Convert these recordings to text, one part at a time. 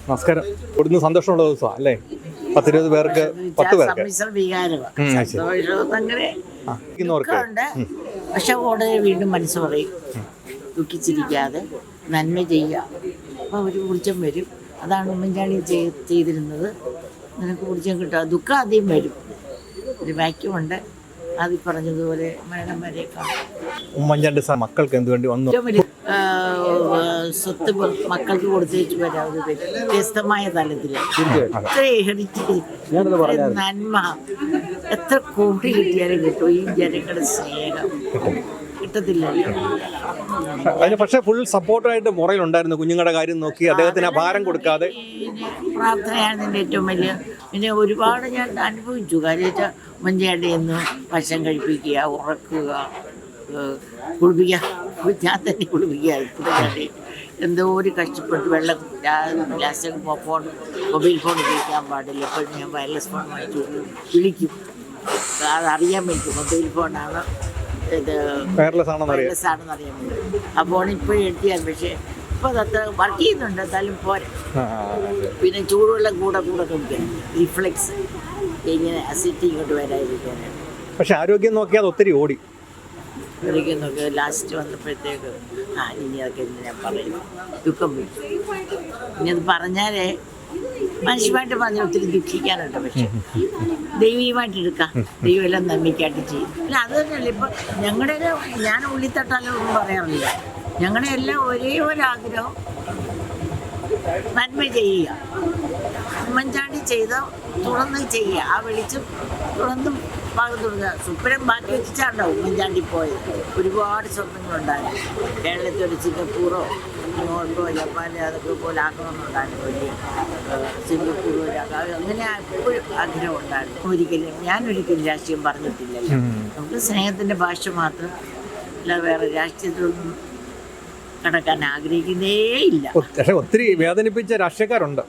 നമസ്കാരം. ഇവിടുന്ന് സന്തോഷമുള്ള ദിവസമാണ് അല്ലേ? 10-20 പേർക്ക് 10 പേർക്ക് പക്ഷെ ഓടെ വീണ്ടും മനസ്സ് പറയും ദുഃഖിച്ചിരിക്കാതെ നന്മ ചെയ്യുക. അപ്പോൾ ഒരു ഊർജം വരും. അതാണ് ഉമ്മൻചാണ്ടി ചെയ്തിരുന്നത്. നിനക്ക് ഊർജം കിട്ടുക. ദുഃഖം ആദ്യം വരും. ഒരു വാക്യമുണ്ട്, അത് പറഞ്ഞതുപോലെ മരണം വരെ ഉമ്മൻചാണ്ടി മക്കൾക്ക് എന്തുവേണ്ടി വന്നു സ്വത്ത് മക്കൾക്ക് കൊടുത്തേച്ച് വരാം. ഒരു വ്യത്യസ്തമായ തലത്തിൽ നന്മ എത്ര കോടി കിട്ടിയാലും കിട്ടും. ഈ ജനങ്ങളുടെ സ്നേഹം കിട്ടത്തില്ലല്ലോ. അതിന് പക്ഷേ ഫുൾ സപ്പോർട്ടായിട്ട് മുറയിലുണ്ടായിരുന്നു. കുഞ്ഞുങ്ങളുടെ കാര്യം നോക്കി അദ്ദേഹത്തിന് ഭാരം കൊടുക്കാതെ പ്രാർത്ഥനയാണ് എൻ്റെ ഏറ്റവും വലിയ. പിന്നെ ഒരുപാട് ഞാൻ അനുഭവിച്ചു. കാര്യമായിട്ട് ഉമ്മൻചാണ്ടിയെന്ന് ഭക്ഷണം കഴിപ്പിക്കുക, ഉറക്കുക, കുളിപ്പിക്കുക. ഞാൻ തന്നെ കുളിപ്പിക്കുക. എന്തോ ഒരു കഷ്ടപ്പെട്ട് വെള്ളം ലാസ്റ്റ് മൊബൈൽ ഫോൺ ഉപയോഗിക്കാൻ പാടില്ല. ഇപ്പോൾ ഞാൻ വയർലെസ് ഫോൺ വാങ്ങിച്ചു വിളിക്കും. അതറിയാൻ പറ്റും മൊബൈൽ ഫോണാണ് ഇത് വയർലെസ് ആണെന്ന് അറിയാൻ പറ്റും. ആ ഫോൺ ഇപ്പോഴും എടുത്തിയാൽ, പക്ഷേ ഇപ്പോൾ അതത്ര വർക്ക് ചെയ്യുന്നുണ്ട്. എന്തായാലും പോരാ. പിന്നെ ചൂടുവെള്ളം കൂടെ കുടിക്കാൻ റിഫ്ലെക്സ് ഇങ്ങനെ അസിറ്റി ഇങ്ങോട്ട് വരാതിരിക്കാനാണ്. പക്ഷെ ആരോഗ്യം നോക്കിയാൽ ഒത്തിരി ഓടി നോക്കി ലാസ്റ്റ് വന്നപ്പോഴത്തേക്ക് ഇനി അതൊക്കെ ഞാൻ പറയും. ദുഃഖം വരും. ഇനി അത് പറഞ്ഞാലേ മനുഷ്യമായിട്ട് പറഞ്ഞാൽ ഒത്തിരി ദുഃഖിക്കാനുണ്ട്. പക്ഷെ ദൈവീയമായിട്ട് എടുക്കാം. ദൈവം എല്ലാം നന്ദിക്കായിട്ട് ചെയ്യും. അല്ല അത് തന്നെയല്ല. ഇപ്പം ഞങ്ങളുടെ ഞാൻ ഉള്ളിത്തട്ടാലും ഒന്നും പറയാറില്ല. ഞങ്ങളുടെ എല്ലാം ഒരേ ഒരാഗ്രഹം നന്മ ചെയ്യുക. ഉമ്മൻചാണ്ടി ചെയ്ത തുറന്ന് ചെയ്യുക. ആ വെളിച്ചം തുറന്നും പകർത്തുക. സുപ്രം ബാക്കി വെച്ചിട്ടാണോ ഉമ്മൻചാണ്ടി പോയത്. ഒരുപാട് സ്വപ്നങ്ങളുണ്ടായിരുന്നു. കേരളത്തിൽ ഒരു സിംഗപ്പൂറോ ന്യൂയോർക്കോ ജപ്പാനോ അതൊക്കെ പോലെ ആക്കണമെന്നുണ്ടായിരുന്നു. വലിയ സിംഗപ്പൂറോ അങ്ങനെ എപ്പോഴും ആഗ്രഹം ഉണ്ടായിരുന്നു. ഞാനൊരിക്കലും രാഷ്ട്രീയം പറഞ്ഞിട്ടില്ലല്ലോ. നമുക്ക് സ്നേഹത്തിൻ്റെ ഭാഷ മാത്രം, അല്ല വേറെ രാഷ്ട്രീയത്തിലൊന്നും കടക്കാൻ ആഗ്രഹിക്കുന്നേ ഇല്ല. പക്ഷെ ഒത്തിരി വേദനിപ്പിച്ച രാഷ്ട്രീയക്കാരുണ്ട്.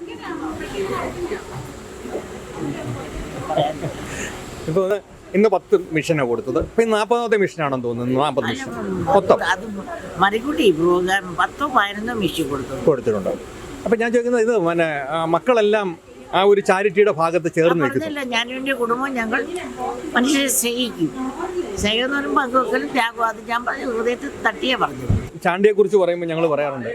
ഇപ്പോൾ ഇന്ന് 10 മിഷനാണ് കൊടുത്തത്. ഇപ്പം 40ാമത്തെ മിഷനാണെന്ന് തോന്നുന്നു. 40 മിഷൻ മൊത്തം അത് മറികൂട്ടി 10 15 മിഷൻ കൊടുത്തിട്ടുണ്ട്. അപ്പം ഞാൻ ചോദിക്കുന്നത്, ഇത് പിന്നെ മക്കളെല്ലാം ആ ഒരു ചാരിറ്റിയുടെ ഭാഗത്ത് ചേർന്ന് നിൽക്കുന്നില്ല. ഞാനും എൻ്റെ കുടുംബം ഞങ്ങൾ മനുഷ്യരെ സ്നേഹിക്കും. സ്നേഹം എന്ന് പറയുമ്പോൾ പങ്കുവെക്കലും ത്യാഗം. അത് ഞാൻ പറഞ്ഞ ഹൃദയത്തിൽ തട്ടിയേ പറഞ്ഞു. ചാണ്ടിയെക്കുറിച്ച് പറയുമ്പോൾ ഞങ്ങൾ പറയാറുണ്ട്,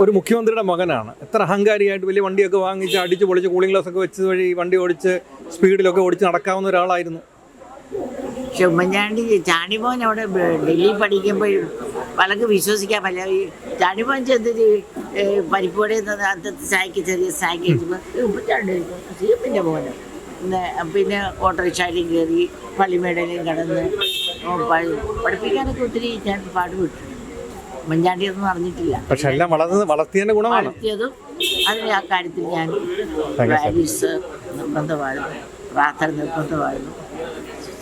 ഒരു മുഖ്യമന്ത്രിയുടെ മകനാണ്. എത്ര അഹങ്കാരിയായിട്ട് വലിയ വണ്ടിയൊക്കെ വാങ്ങിച്ച് അടിച്ച് പൊളിച്ച് കൂളിംഗ് ഗ്ലാസ് ഒക്കെ വെച്ച് വഴി വണ്ടി ഓടിച്ച് സ്പീഡിലൊക്കെ ഓടിച്ച് നടക്കാവുന്ന ഒരാളായിരുന്നു. പക്ഷെ ഉമ്മൻചാണ്ടി ചാണ്ടിമോൻ അവിടെ ഡൽഹി പഠിക്കുമ്പോൾ പലർക്ക് വിശ്വസിക്കാൻ പറ്റില്ല. ഈ ചാണ്ടിമോൻ ചെന്നിട്ട് പരിപ്പോടെ ചായക്ക് ചെറിയ ചായക്ക് കഴിക്കുമ്പോൾ ഉമ്മൻചാണ്ടി സീപ്പിൻ്റെ മോന് പിന്നെ ഓട്ടോറിക്ഷയിലും കയറി പള്ളിമേടയിലും കടന്ന് പഠിപ്പിക്കാനൊക്കെ ഒത്തിരി ഞാൻ പാടുപെട്ടു. ഉമ്മൻചാണ്ടിയൊന്നും അറിഞ്ഞിട്ടില്ല. പക്ഷെ എല്ലാം വളർത്തിയതിൻ്റെ ഗുണമാണ്. വളർത്തിയതും അതിന് ആ കാര്യത്തിൽ ഞാൻ വാല്യൂസ് നിർബന്ധമായിരുന്നു, പ്രാർത്ഥന നിർബന്ധമായിരുന്നു.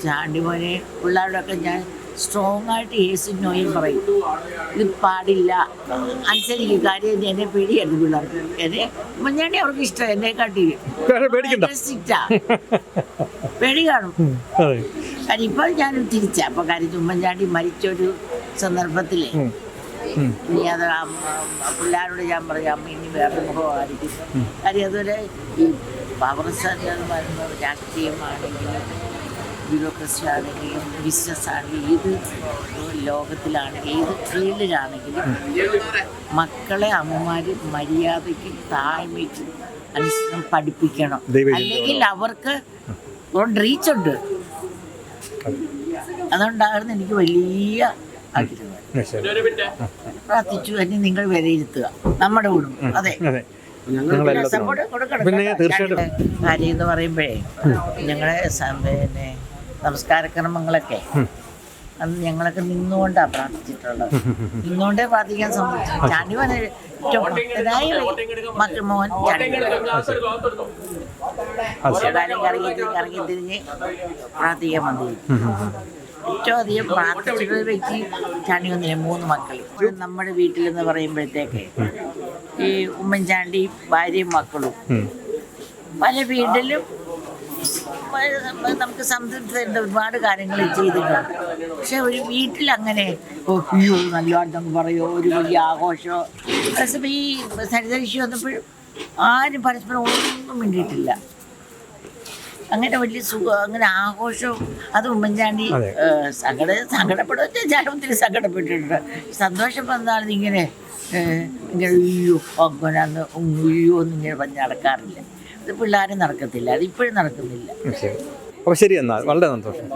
ചാണ്ടിമോനെ പിള്ളേരോടൊക്കെ ഞാൻ സ്ട്രോങ് ആയിട്ട് യേസും നോയും പറയും. ഇത് പാടില്ല, അനുസരിക്കും. കാര്യം എന്നെ പേടിയായിരുന്നു പിള്ളേർക്ക്. എന്നെ ഉമ്മൻചാണ്ടി അവർക്ക് ഇഷ്ടം. എന്നെ കാട്ടി പേടി കാണും. കാര്യം ഇപ്പോൾ ഞാൻ തിരിച്ച. അപ്പോൾ കാര്യം ഉമ്മൻചാണ്ടി മരിച്ചൊരു സന്ദർഭത്തിലേ ഇനി അത് പിള്ളേരോട് ഞാൻ പറയാം, അമ്മ ഇനി വേറെ മുഖമായിരിക്കും. കാര്യം അതുപോലെ ഈ പവർ സെൻ്റർ വരുന്നത് രാഷ്ട്രീയമാണെങ്കിലും ബ്യൂറോക്രസി ആണെങ്കിലും ബിസിനസ് ആണെങ്കിലും ഏത് ലോകത്തിലാണെങ്കിലും ഏത് ഫീൽഡിലാണെങ്കിലും മക്കളെ അമ്മമാർ മര്യാദയ്ക്ക് താഴ്മയ്ക്ക് അനുസരിച്ച് പഠിപ്പിക്കണം. അല്ലെങ്കിൽ അവർക്ക് റീച്ചുണ്ട്. അതുകൊണ്ടായിരുന്നു എനിക്ക് വലിയ ആഗ്രഹം. പ്രാർത്ഥിച്ചു തന്നെ നിങ്ങൾ വിലയിരുത്തുക നമ്മുടെ കുടുംബം. അതെ, സപ്പോർട്ട് കൊടുക്കണം. കാര്യം എന്ന് പറയുമ്പോഴേ ഞങ്ങളെ പിന്നെ നമസ്കാരക്രമങ്ങളൊക്കെ അന്ന് ഞങ്ങളൊക്കെ നിന്നുകൊണ്ടാണ് പ്രാർത്ഥിച്ചിട്ടുള്ളത്. നിന്നുകൊണ്ടേ പ്രാർത്ഥിക്കാൻ സംഭവിച്ചു. ചാണ്ടിമോൻ ഏറ്റവും ഭക്തനായ മോൻ കറങ്ങി തിരിഞ്ഞ് പ്രാർത്ഥിക്കാൻ വന്നിരിക്കും. ഏറ്റവും അധികം പ്രാർത്ഥിച്ചിട്ടുള്ള വ്യക്തി ചാണ്ടിമോനെ 3 മക്കൾ. നമ്മുടെ വീട്ടിലെന്ന് പറയുമ്പോഴത്തേക്ക് ഈ ഉമ്മൻചാണ്ടി ഭാര്യയും മക്കളും പല വീട്ടിലും നമുക്ക് സംതൃപ്തി ഒരുപാട് കാര്യങ്ങൾ ചെയ്തിട്ടുണ്ട്. പക്ഷെ ഒരു വീട്ടിലങ്ങനെ അയ്യോ നല്ലതായിട്ടങ്ങ് പറയുമോ ഒരു വലിയ ആഘോഷമോ. ഈ സരിത ഇഷ്യൂ വന്നപ്പോഴും ആരും പരസ്പരം ഒന്നും വേണ്ടിയിട്ടില്ല. അങ്ങനെ വലിയ സുഖം, അങ്ങനെ ആഘോഷവും. അത് ഉമ്മൻചാണ്ടി സങ്കടപ്പെടുക, ഞാൻ ഒത്തിരി സങ്കടപ്പെട്ടിട്ടുണ്ട്. സന്തോഷം വന്നാലും ഇങ്ങനെ അയ്യോ അങ്ങനെ അന്ന് അയ്യോ എന്നിങ്ങനെ പറഞ്ഞ് നടക്കാറില്ല. ഇത് പിള്ളേരും നടക്കത്തില്ല, അത് ഇപ്പോഴും നടക്കുന്നില്ല. അപ്പോൾ ശരി, എന്നാൽ വളരെ സന്തോഷം.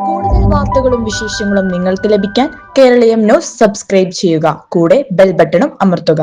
കൂടുതൽ വാർത്തകളും വിശേഷങ്ങളും നിങ്ങൾക്ക് ലഭിക്കാൻ കേരളീയം ന്യൂസ് സബ്സ്ക്രൈബ് ചെയ്യുക. കൂടെ ബെൽ ബട്ടണും അമർത്തുക.